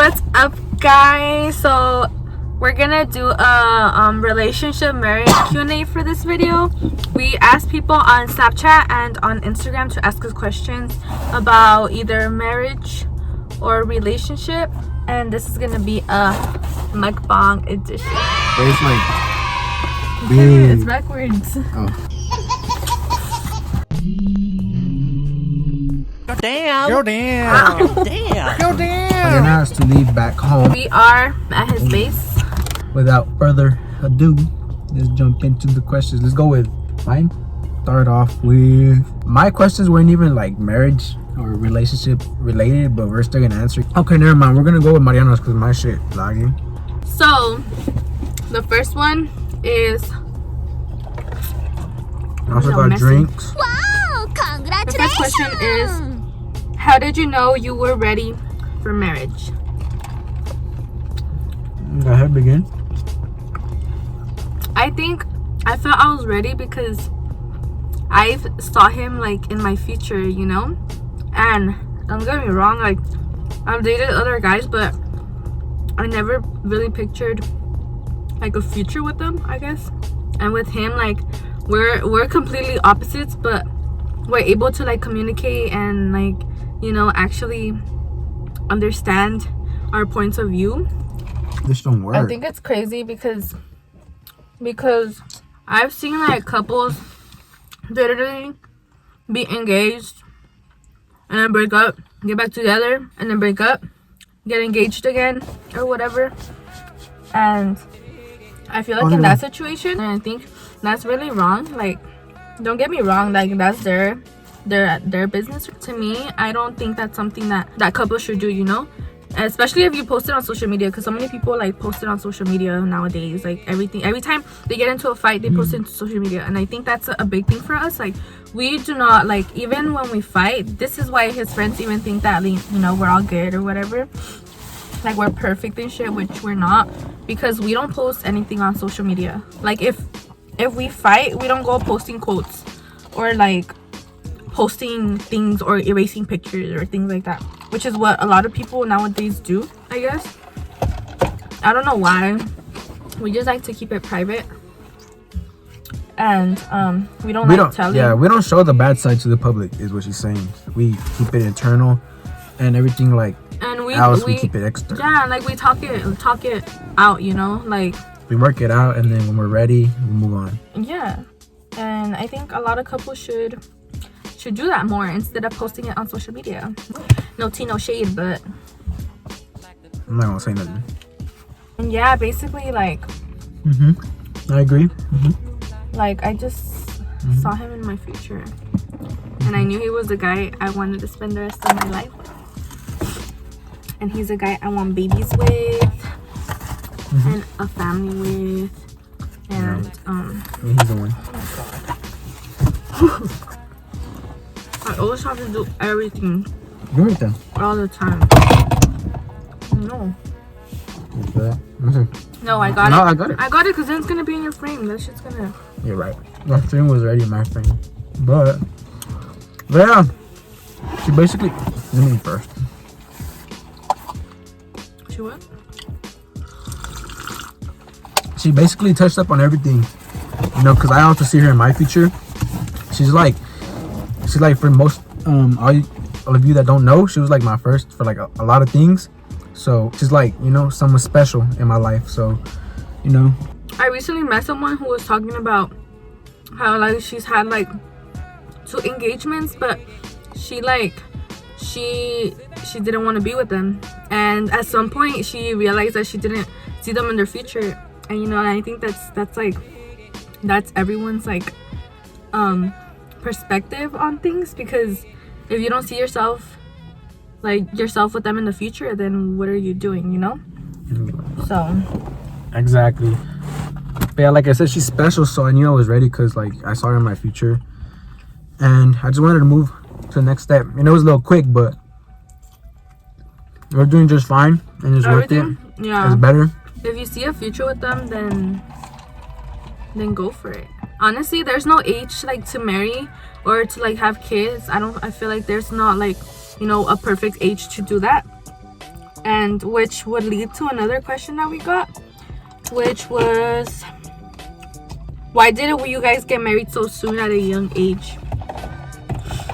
What's up, guys? So we're gonna do a relationship marriage Q&A for this video. We asked people on Snapchat and on Instagram to ask us questions about either marriage or relationship, and this is gonna be a MUKBANG edition. But it's like it's backwards. Oh. Go down. Go down. Go down. Go down. You're not to leave back home. We are at his base. Without further ado, let's jump into the questions. Let's go with mine. Start off with my questions weren't even like marriage or relationship related, but we're still gonna answer. Okay, never mind. We're gonna go with Mariano's because my shit lagging. So the first one is I also got drinks. Wow! Congratulations! The first question is, how did you know you were ready for marriage? Go ahead, begin. I think I felt I was ready because I saw him like in my future, you know? And don't get me wrong, like I've dated other guys, but I never really pictured like a future with them, I guess. And with him, like we're completely opposites, but we're able to like communicate and like, you know, actually understand our points of view. This don't work. I think it's crazy because I've seen like couples literally be engaged and then break up, get back together, and then break up, get engaged again or whatever. And I feel like in that situation, and I think that's really wrong. Like, don't get me wrong, like that's their business. To me, I don't think that's something that couple should do, you know? Especially if you post it on social media, because so many people like post it on social media nowadays. Like every time they get into a fight, they post it into social media, and I think that's a big thing for us. Like, we do not, like, even when we fight, this is why his friends even think that, you know, we're all good or whatever, like we're perfect and shit, which we're not, because we don't post anything on social media. Like if we fight, we don't go posting quotes or like posting things or erasing pictures or things like that, which is what a lot of people nowadays do, I guess. I don't know why. We just like to keep it private, and we don't tell you. Yeah, we don't show the bad side to the public, is what she's saying. We keep it internal, and everything like and we keep it external. Yeah, like we talk it out, you know, like we work it out, and then when we're ready, we move on. Yeah, and I think a lot of couples should do that more instead of posting it on social media. No tea, no shade, but I'm not gonna say nothing. And yeah, basically like I agree. like I just saw him in my future, and I knew he was the guy I wanted to spend the rest of my life with, and he's a guy I want babies with and a family with, and he's the one. Oh my god. I always have to do everything Give me that. all the time. No. No, I got it. No, I got it. I got it because then it's gonna be in your frame. That shit's gonna. You're right. My frame was already in my frame. But yeah. She basically let me first. She what? She basically touched up on everything. You know, because I also see her in my future. She's like for most all of you that don't know, she was like my first for like a lot of things. So she's like, you know, someone special in my life. So, you know, I recently met someone who was talking about how like she's had like 2 engagements, but she didn't want to be with them, and at some point she realized that she didn't see them in their future. And you know, I think that's everyone's like perspective on things, because if you don't see yourself with them in the future, then what are you doing, you know? So exactly. But yeah, like I said, she's special, so I knew I was ready because like I saw her in my future, and I just wanted to move to the next step. And it was a little quick, but we're doing just fine, and it's worth it. Yeah, it's better. If you see a future with them, then go for it. Honestly, there's no age like to marry or to like have kids. I feel like there's not like, you know, a perfect age to do that. and which would lead to another question that we got, which was, why didn't you guys get married so soon at a young age?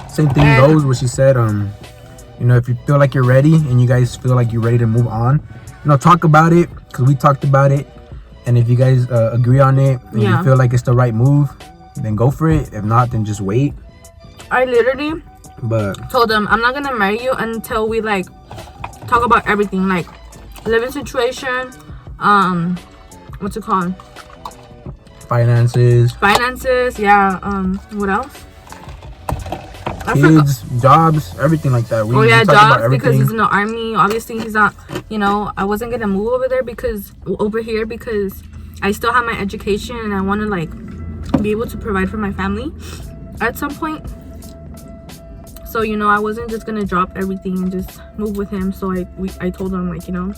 Same thing goes what she said. You know, if you feel like you're ready and you guys feel like you're ready to move on, you know, talk about it, because we talked about it. And if you guys agree on it and you feel like it's the right move, then go for it. If not, then just wait. I literally told them, I'm not gonna marry you until we like talk about everything, like living situation, what's it called? Finances, yeah. What else? Kids, jobs, everything like that. We jobs, because he's in the army. Obviously, he's not, you know, I wasn't gonna move over here because I still have my education and I want to like be able to provide for my family at some point. So, you know, I wasn't just gonna drop everything and just move with him. So I told him, like, you know,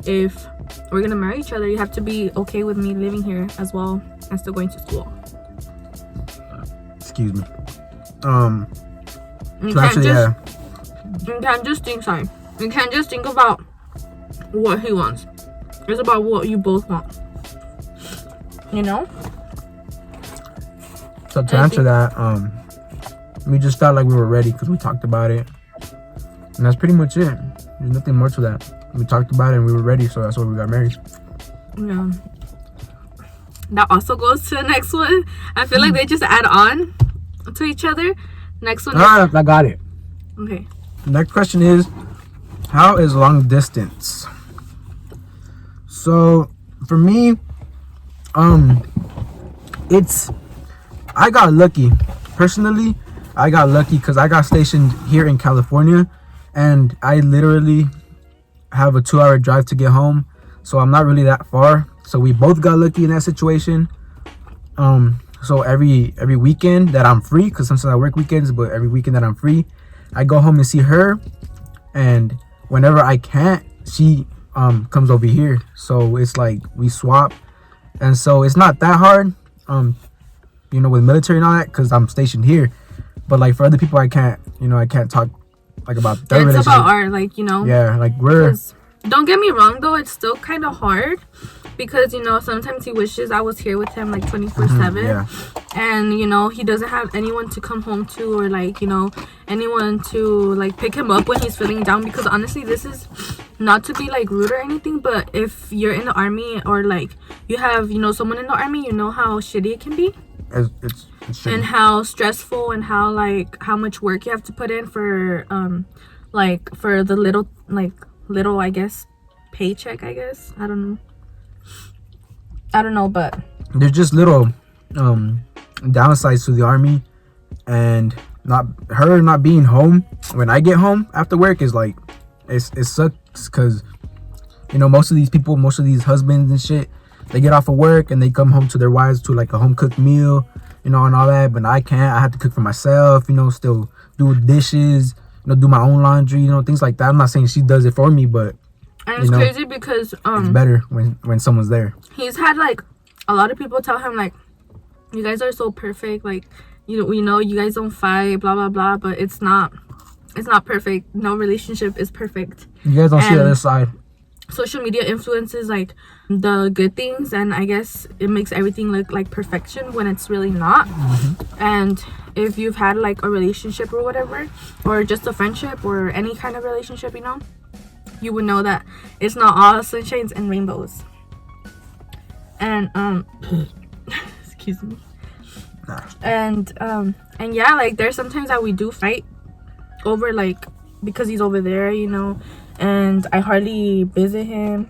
if we're gonna marry each other, you have to be okay with me living here as well and still going to school. Excuse me. You can't just think about what he wants. It's about what you both want. You know? So to answer that, we just felt like we were ready because we talked about it. And that's pretty much it. There's nothing more to that. We talked about it and we were ready, so that's why we got married. Yeah. That also goes to the next one. I feel like they just add on to each other. Next one. I got it. Okay. The next question is, how is long distance? So for me, I got lucky. Personally, I got lucky because I got stationed here in California, and I literally have a 2-hour drive to get home, so I'm not really that far. So we both got lucky in that situation. So every weekend that I'm free, because sometimes I work weekends, but every weekend that I'm free, I go home and see her. And whenever I can't, she comes over here. So it's like we swap, and so it's not that hard, you know, with military and all that, because I'm stationed here. But like for other people, I can't talk like about their relationship. It's about our, like, you know. Yeah, like we're. Don't get me wrong though, it's still kind of hard. Because, you know, sometimes he wishes I was here with him like 24/7. Yeah. And, you know, he doesn't have anyone to come home to, or like, you know, anyone to like pick him up when he's feeling down. Because honestly, this is not to be like rude or anything, but if you're in the army or like you have, you know, someone in the army, you know how shitty it can be. It's shitty. And how stressful and how like how much work you have to put in for like for the little I guess paycheck, I guess. I don't know, but there's just little downsides to the army, and not being home when I get home after work is like it sucks, because you know most of these husbands and shit, they get off of work and they come home to their wives to like a home cooked meal, you know, and all that. But I can't. I have to cook for myself, you know, still do dishes, you know, do my own laundry, you know, things like that. I'm not saying she does it for me, but and it's crazy because it's better when someone's there. He's had like a lot of people tell him like, you guys are so perfect, like you know you guys don't fight, blah blah blah, but it's not perfect. No relationship is perfect. You guys don't see the other side. Social media influences like the good things, and I guess it makes everything look like perfection when it's really not. And if you've had like a relationship or whatever, or just a friendship or any kind of relationship, you know, you would know that it's not all sunshines and rainbows. And excuse me. And yeah, like there's sometimes that we do fight over, like, because he's over there, you know, and I hardly visit him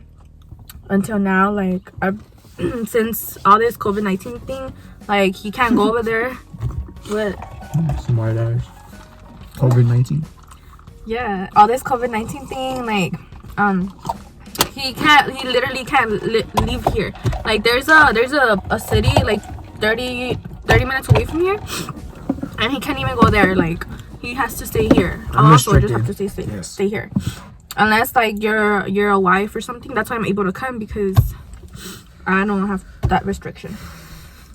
until now. Like since all this COVID-19 thing, like he can't go over there. But smart ass. COVID-19. Yeah, all this COVID-19 thing, like he literally can't leave here. Like there's a city like 30 minutes away from here, and he can't even go there. Like he has to stay here. All soldiers have to stay here, unless like you're a wife or something. That's why I'm able to come, because I don't have that restriction.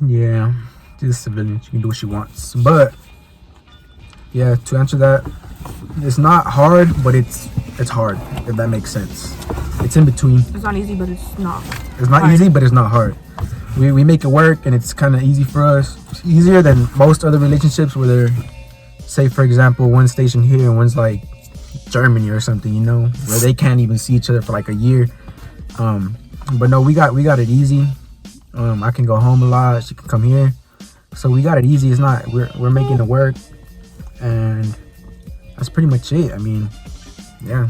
Yeah, she's a civilian. She can do what she wants. But yeah, to answer that, it's not hard, but it's it's hard, if that makes sense. It's in between. It's not easy, but it's not. It's not hard. easy, but it's not hard. We make it work, and it's kind of easy for us. It's easier than most other relationships where they're, say for example, one's stationed here and one's like Germany or something, you know, where they can't even see each other for like a year. But no, we got it easy. I can go home a lot. She can come here, so we got it easy. It's not we're making it work, and that's pretty much it. I mean, yeah.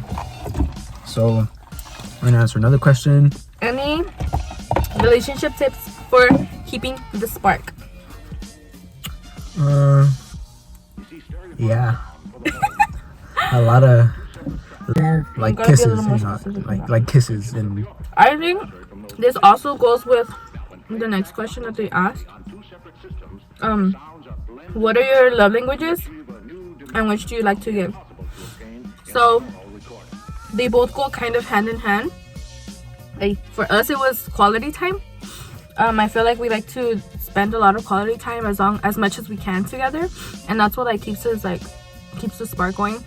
So we're gonna answer another question. Any relationship tips for keeping the spark? Yeah. A lot of like gotta be a kisses, little more you know, specific. like kisses, and I think this also goes with the next question that they asked. What are your love languages, and which do you like to give? So they both go kind of hand in hand. Like for us, it was quality time. I feel like we like to spend a lot of quality time as much as we can together, and that's what like keeps the spark going.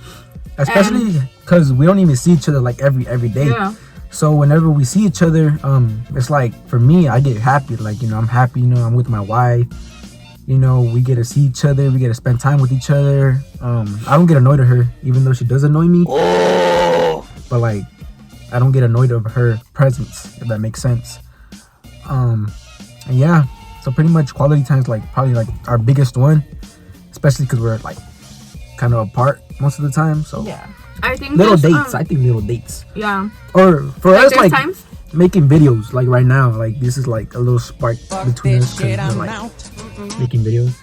especially because we don't even see each other like every day. Yeah. So whenever we see each other, it's like for me, I get happy. Like, you know, I'm happy. You know, I'm with my wife. You know, we get to see each other. We get to spend time with each other. I don't get annoyed at her, even though she does annoy me. But like, I don't get annoyed of her presence, if that makes sense. And yeah, so pretty much quality time is like probably like our biggest one, especially because we're like kind of apart most of the time. So Yeah. I think little just, dates. I think little dates. Yeah. Or for us, there's like times. making videos. Like right now, like this is like a little spark between us because we're like making videos.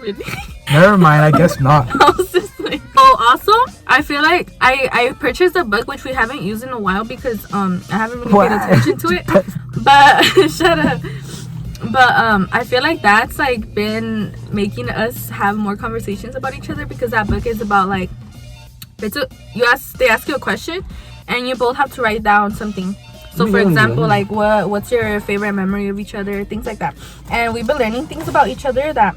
Never mind. I guess not. I was just like, oh, also, I feel like I purchased a book which we haven't used in a while because I haven't really paid attention to it. But shut up. But I feel like that's like been making us have more conversations about each other because that book is about like they ask you a question and you both have to write down something. So for example, like what's your favorite memory of each other, things like that. And we've been learning things about each other that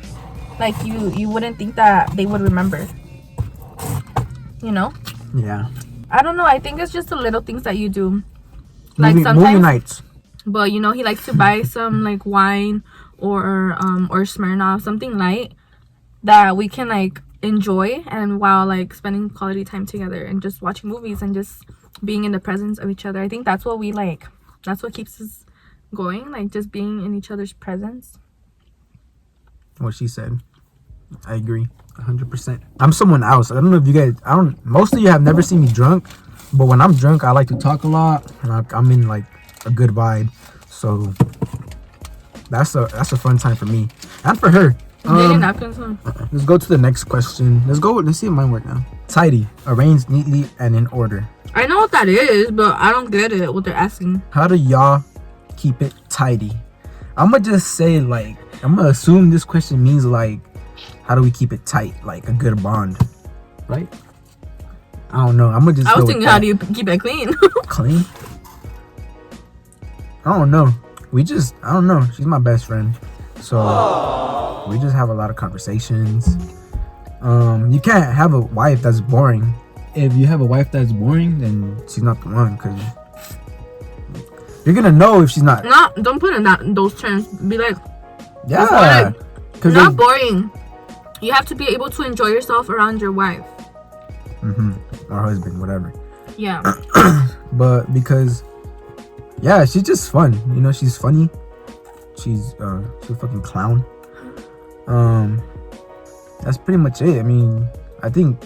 like you wouldn't think that they would remember. You know? Yeah. I don't know. I think it's just the little things that you do. Like Movie sometimes, nights. but you know, he likes to buy some like wine or Smirnoff, something light that we can like enjoy and while like spending quality time together and just watching movies and just being in the presence of each other. I think that's what we like. That's what keeps us going, like just being in each other's presence. What she said. I agree 100%. I'm someone else. I don't know if you guys, most of you have never seen me drunk, but when I'm drunk, I like to talk a lot and I'm in like a good vibe. So that's a fun time for me and for her. Let's go to the next question. Let's see if mine work now. Tidy, arranged neatly and in order. I know what that is, but I don't get it, what they're asking. How do y'all keep it tidy? I'm gonna just say like, I'm gonna assume this question means like, how do we keep it tight? Like a good bond, right? I don't know. I'm gonna just I go was with thinking, that. how do you keep it clean? Clean? I don't know. I don't know. She's my best friend. So we just have a lot of conversations. You can't have a wife that's boring. If you have a wife that's boring, then she's not the one, because you're gonna know if she's not. No, don't put it in those terms. Be like, Yeah. You're not boring. You have to be able to enjoy yourself around your wife. Or husband, whatever. Yeah. But because, yeah, she's just fun. You know, she's funny. She's a fucking clown. That's pretty much it. I mean, I think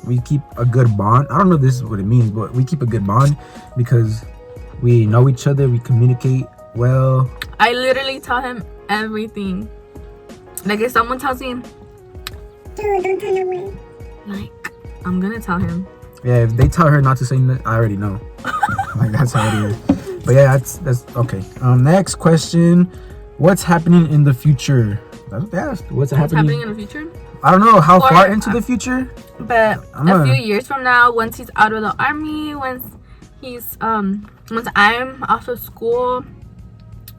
we keep a good bond. I don't know if this is what it means, but we keep a good bond because we know each other. We communicate well. I literally tell him everything. Like if someone tells me, Dude, don't tell away. like, I'm gonna tell him. Yeah, if they tell her not to say nothing, I already know. Like that's how it is. But yeah, that's okay. Next question: what's happening in the future? That's what they asked. What's happening in the future? I don't know how far into the future, but a few years from now, once he's out of the army, once I'm off of school,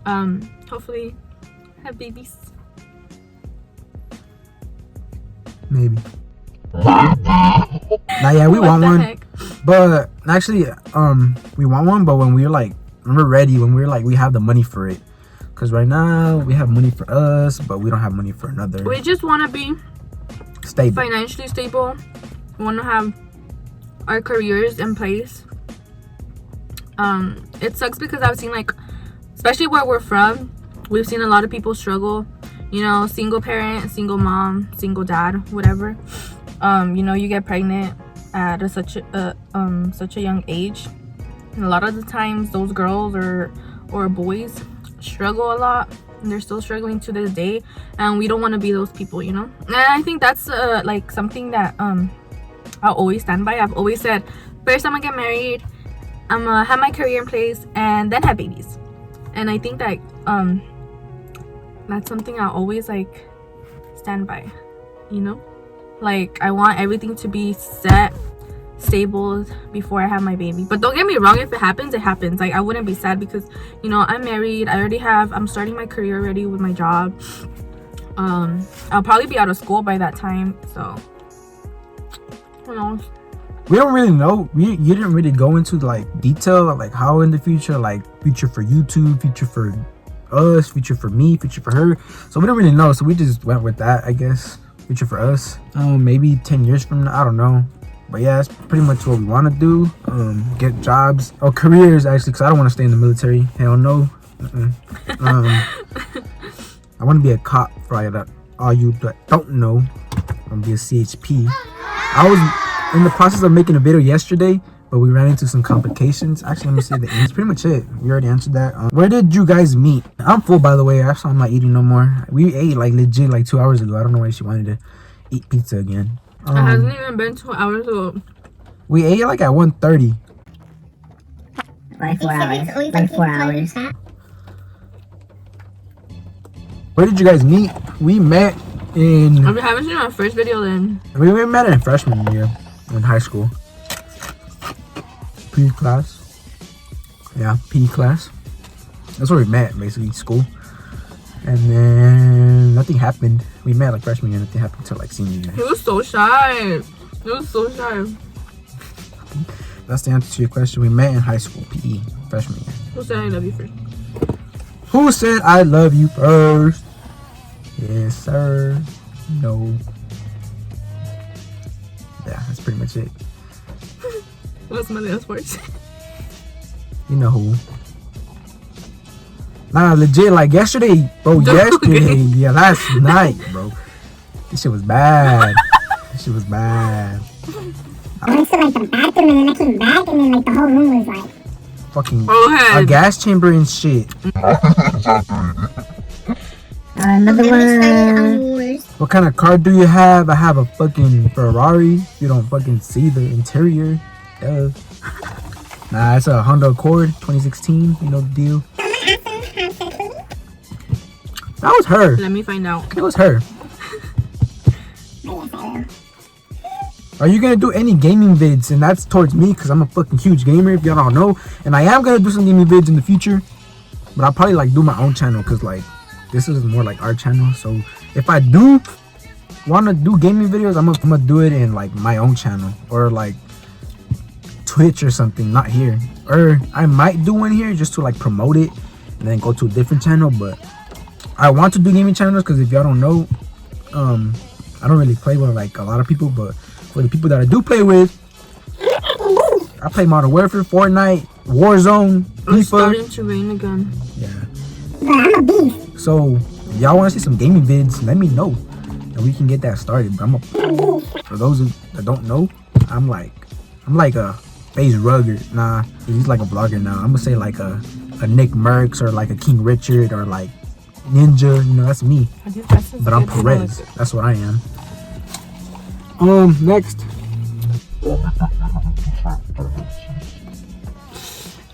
hopefully have babies. maybe. Nah, yeah, we What want the one. heck? But actually, we want one. But when we're like, when we're ready, when we're like, we have the money for it. Cause right now we have money for us, but we don't have money for another. We just want to be Stable. financially stable. We want to have our careers in place. It sucks because I've seen, like, especially where we're from, we've seen a lot of people struggle. You know, single parent, single mom, single dad, whatever. You know, you get pregnant at such a young age, and a lot of the times those girls or boys struggle a lot, and they're still struggling to this day, and we don't want to be those people, you know. And I think that's like something that I'll always stand by. I've always said, first I'm gonna get married, I'm gonna have my career in place, and then have babies. And I think that that's something I'll always like stand by, you know. Like, I want everything to be set, stable before I have my baby. But don't get me wrong, if it happens, it happens. Like, I wouldn't be sad because, you know, I'm married, I'm starting my career already with my job. I'll probably be out of school by that time, so who knows. We don't really know. You didn't really go into like detail, like how in the future, like future for YouTube, future for us, future for me, future for her. So we don't really know, so we just went with that, I guess. Future for us, maybe 10 years from now, I don't know. But yeah, that's pretty much what we want to do. Get jobs or careers, actually, because I don't want to stay in the military. Hell no. I want to be a cop. For all you that don't know, I'm gonna be a CHP. I was in the process of making a video yesterday, but we ran into some complications. Actually, let me see the ends. Pretty much it. We already answered that. Where did you guys meet? I'm full, by the way. I'm not eating no more. We ate like legit like 2 hours ago. I don't know why she wanted to eat pizza again. It hasn't even been 2 hours ago. We ate like at 1:30. Like 4 hours. Like 4 hours. Where did you guys meet? We met in... If you haven't seen our first video, then... We met in freshman year in high school. PE class. Yeah, PE class. That's where we met, basically, school. And then nothing happened. We met like freshman year, nothing happened until like senior year. He was so shy. He was so shy. That's the answer to your question. We met in high school, PE, freshman year. Who said I love you first? Who said I love you first? Yes, sir. No. Yeah, that's pretty much it. What's my last words? You know who. Nah, legit, like yesterday, bro. Yesterday, yeah, last night, bro. This shit was bad. This shit was bad. I went to like the bathroom and then I came back and then like the whole room was like Fucking a gas chamber and shit. another one. What kind of car do you have? I have a fucking Ferrari. You don't fucking see the interior. Duh. Nah, it's a Honda Accord 2016. You know the deal. That was her. Let me find out. It was her. Are you gonna do any gaming vids? And that's towards me because I'm a fucking huge gamer, if y'all don't know. And I am gonna do some gaming vids in the future. But I'll probably like do my own channel because like this is more like our channel. So if I do wanna do gaming videos, I'm gonna do it in like my own channel or like Twitch or something, not here. Or I might do one here just to like promote it and then go to a different channel. But I want to do gaming channels because if y'all don't know, I don't really play with like a lot of people, but for the people that I do play with, I play Modern Warfare, Fortnite, Warzone, FIFA. It's starting to rain again. Yeah. So if y'all want to see some gaming vids, let me know and we can get that started. But for those that don't know, I'm like a FaZe Rugged. Nah, he's like a vlogger now. I'm gonna say like a Nick Merckx or like a King Richard or like Ninja. You know, that's me. But I'm Perez. That's what I am. Next.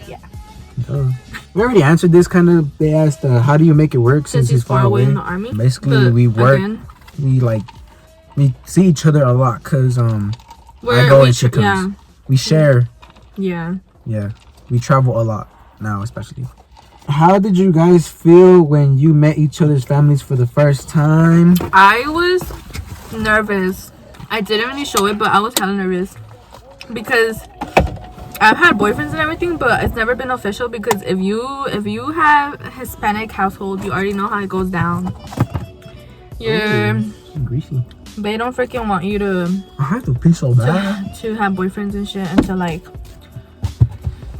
Yeah. We already answered this kind of. They asked, how do you make it work since he's far away? In the army. Basically, we work. Again, we see each other a lot because I go and she comes. Yeah. We share. Yeah. Yeah. We travel a lot now, especially. How did you guys feel when you met each other's families for the first time? I was nervous. I didn't really show it, but I was hella nervous because I've had boyfriends and everything, but it's never been official because if you have a Hispanic household, you already know how it goes down. You're greasy. They don't freaking want you to. I have to pee so bad. To have boyfriends and shit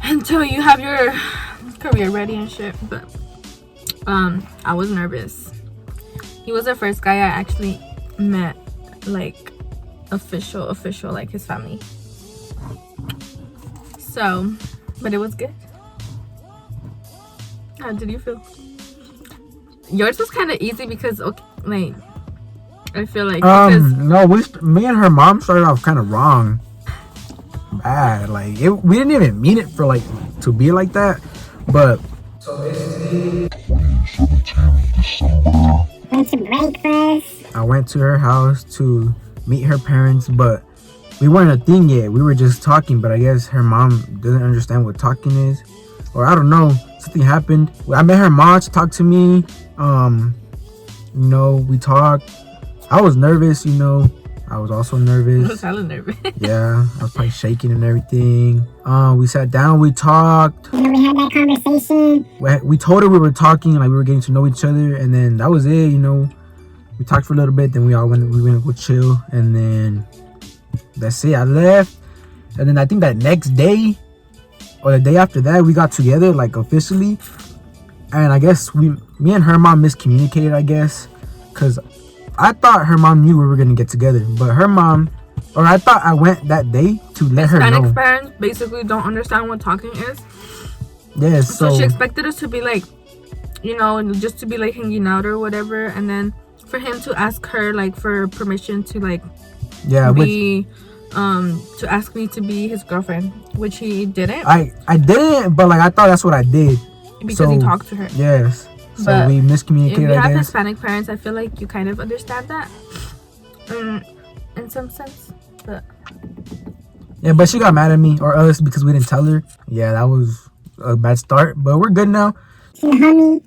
until you have your career ready and shit. But I was nervous. He was the first guy I actually met, like official, like his family. So, but it was good. How did you feel? Yours was kind of easy because, okay, like, I feel like no, me and her mom started off kind of wrong, bad. Like we didn't even mean it for like to be like that, but so basically, Went to breakfast. I went to her house to meet her parents, but we weren't a thing yet. We were just talking, but I guess her mom doesn't understand what talking is, or I don't know. Something happened. I met her mom. She talked to me. You know, we talked. I was nervous. You know, I was also nervous. I was hella nervous. Yeah, I was probably shaking and everything. We sat down. We talked. You know, we had that conversation. We told her we were talking, like we were getting to know each other, and then that was it. You know, we talked for a little bit. Then we went to go chill, and then that's it. I left, and then I think that next day or the day after that, we got together like officially. And I guess me and her mom miscommunicated. I guess because I thought her mom knew we were gonna get together, but her mom, or I thought I went that day to let her know. Hispanic parents basically don't understand what talking is. Yes, so she expected us to be like, you know, just to be like hanging out or whatever, and then for him to ask her like for permission to like be to ask me to be his girlfriend, which he didn't. I didn't, but like I thought that's what I did because he talked to her. Yes. So but we miscommunicated. If you have I guess. Hispanic parents, I feel like you kind of understand that, in some sense. But yeah, but she got mad at me or us because we didn't tell her. Yeah, that was a bad start, but we're good now. Honey.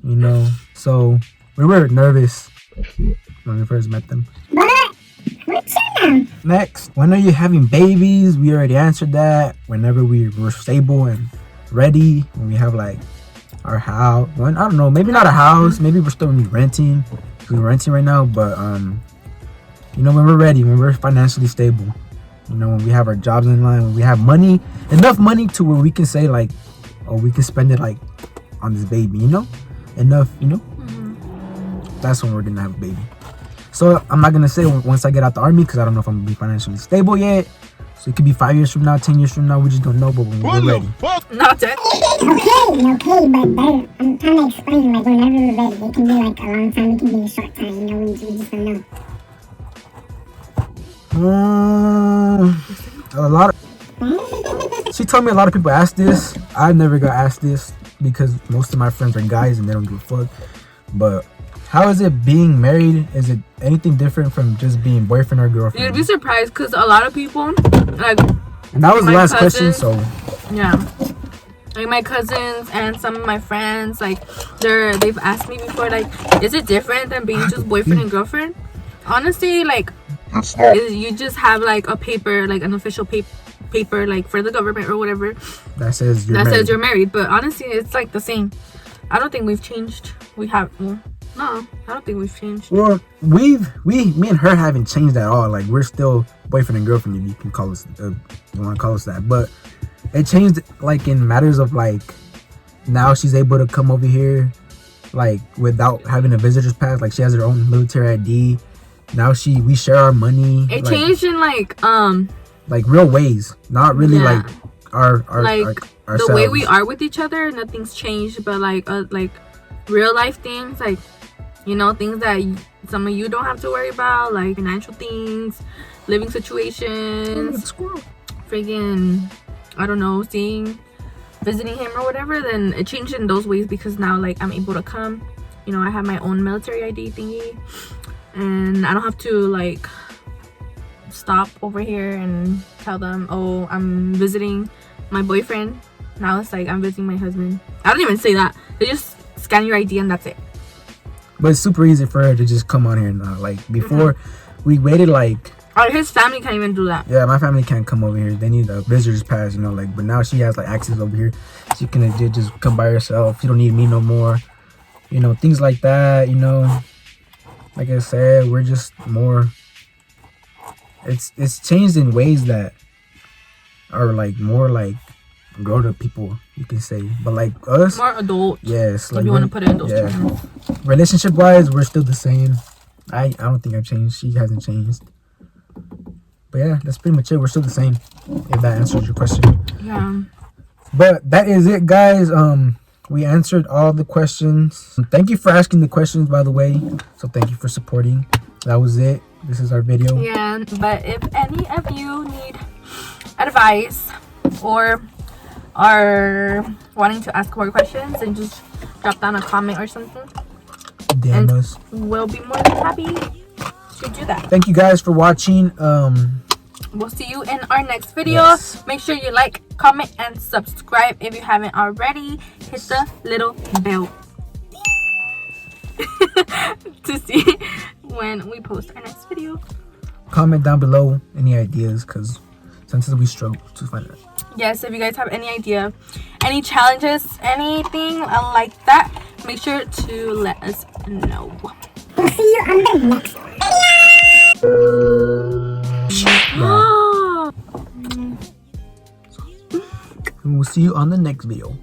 You know, so we were nervous when we first met them. What? What's your name? Next, when are you having babies? We already answered that. Whenever we were stable and ready, when we have like our house. I don't know, maybe not a house. Maybe we're still renting. We're renting right now, but you know, when we're ready, when we're financially stable, you know, when we have our jobs in line, when we have money, enough money to where we can say like, oh, we can spend it like on this baby, you know, enough, you know. That's when we're gonna have a baby. So I'm not gonna say once I get out the army because I don't know if I'm gonna be financially stable yet. So it could be 5 years from now, 10 years from now. We just don't know, but when we're ready. Not 10. Okay, but I'm trying to explain, like, whenever we're ready, it can be like a long time, it can be a short time, you know, we just don't know. A lot of. She told me a lot of people ask this. I never got asked this because most of my friends are guys and they don't give a fuck. But how is it being married? Is it anything different from just being boyfriend or girlfriend? You'd be surprised because a lot of people, like, and that was the last question, so yeah, like my cousins and some of my friends, like they've asked me before, like, is it different than being just boyfriend and girlfriend? Honestly, like, you just have like a paper, like an official paper, like for the government or whatever that says you're married. But honestly, it's like the same. I don't think we've changed. We have. No, I don't think we've changed. Well, me and her haven't changed at all. Like, we're still boyfriend and girlfriend, if you can call us, you want to call us that. But it changed, like, in matters of, like, now she's able to come over here, like, without having a visitor's pass. Like, she has her own military ID. Now we share our money. It changed in, like, real ways. Not really, like, our the way we are with each other, nothing's changed. But, like real life things, like, you know, things that some of you don't have to worry about, like financial things, living situations, freaking, I don't know, visiting him or whatever, then it changed in those ways because now, like, I'm able to come, you know, I have my own military ID thingy, and I don't have to, like, stop over here and tell them, oh, I'm visiting my boyfriend. Now it's like, I'm visiting my husband. I don't even say that. They just scan your ID and that's it. But it's super easy for her to just come on here now. Like, before, we waited like Or his family can't even do that. Yeah, my family can't come over here. They need a visitor's pass, you know, like, but now she has like access over here. She can legit just come by herself. You don't need me no more. You know, things like that, you know. Like I said, we're just more, it's changed in ways that are like more like grown up people, you can say. But like us, More adult. yes, like If you want to put it in those terms. Relationship wise, we're still the same. I don't think I've changed. She hasn't changed. But yeah, that's pretty much it. We're still the same. If that answers your question. Yeah. But that is it, guys. We answered all the questions. Thank you for asking the questions, by the way. So thank you for supporting. That was it. This is our video. Yeah, but if any of you need advice or are wanting to ask more questions, then just drop down a comment or something. DM us. We'll be more than happy to do that. Thank you guys for watching. We'll see you in our next video. Yes. Make sure you like, comment, and subscribe if you haven't already. Hit the little bell to see when we post our next video. Comment down below any ideas, because sometimes we struggle to find it. Yes, if you guys have any idea, any challenges, anything like that, make sure to let us know. We'll see you on the next video. We'll see you on the next video.